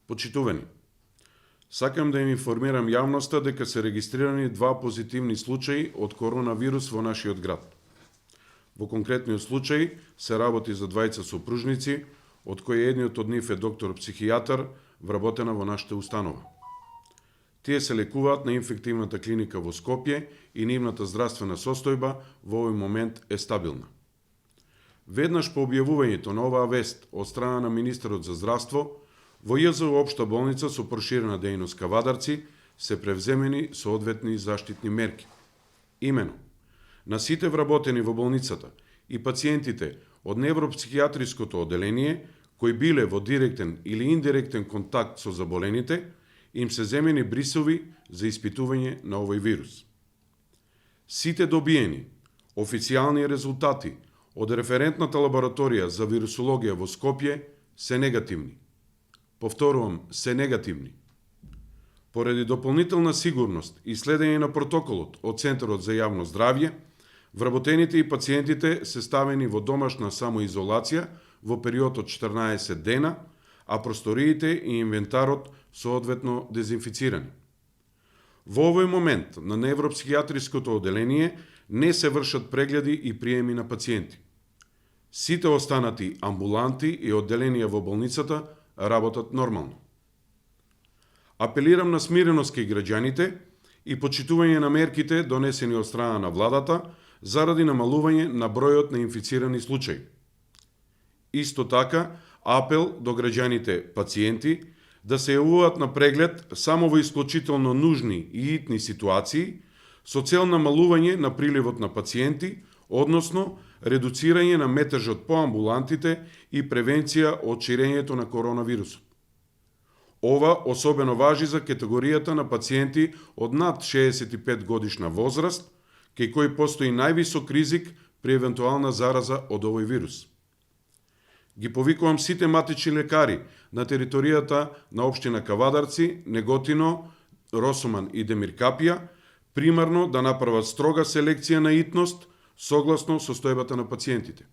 Почитувани, сакам да им информирам јавноста дека се регистрирани 2 позитивни случаи од коронавирус во нашиот град. Во конкретниот случај се работи за двајца сопружници, од кои едниот од нив е доктор-психијатар, вработена во нашата установа. Тие се лекуваат на инфективната клиника во Скопје и нивната здравствена состојба во овој момент е стабилна. Веднаш по објавувањето на оваа вест од страна на министерот за здравство, во ЈЗУ општа болница со проширена дејност Кавадарци се превземени соодветни заштитни мерки. Имено, на сите вработени во болницата и пациентите од невропсихијатриското оделение, кои биле во директен или индиректен контакт со заболените, им се земени брисови за испитување на овој вирус. Сите добиени официјални резултати од референтната лабораторија за вирусологија во Скопје се негативни. Повторувам, се негативни. Поради дополнителна сигурност и следење на протоколот од Центарот за јавно здравје, вработените и пациентите се ставени во домашна самоизолација во период од 14 дена, а просториите и инвентарот соодветно дезинфицирани. Во овој момент на невропсихијатриското оделение не се вршат прегледи и приеми на пациенти. Сите останати амбуланти и оделенија во болницата работат нормално. Апелирам на смиреност кај граѓаните и почитување на мерките донесени од страна на владата заради намалување на бројот на инфицирани случаи. Исто така, апел до граѓаните пациенти да се јавуваат на преглед само во исклучително нужни и итни ситуации со цел намалување на приливот на пациенти, односно редуцирање на метежот по амбулантите и превенција од ширењето на коронавирусот. Ова особено важи за категоријата на пациенти од над 65 годишна возраст, кај кои постои највисок ризик при евентуална зараза од овој вирус. Ги повикувам сите матични лекари на територијата на општина Кавадарци, Неготино, Росоман и Демиркапија, примарно да направат строга селекција на итност согласно состојбата на пациентите.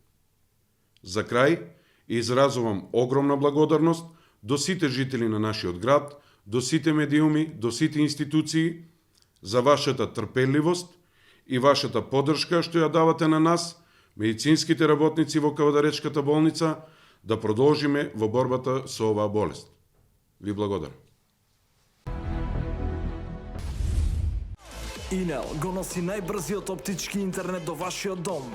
За крај, изразувам огромна благодарност до сите жители на нашиот град, до сите медиуми, до сите институции за вашата трпеливост и вашата поддршка што ја давате на нас, медицинските работници во Кавадаречката болница, да продолжиме во борбата со оваа болест. Ви благодарам. Инел го носи најбрзиот оптички интернет до вашиот дом.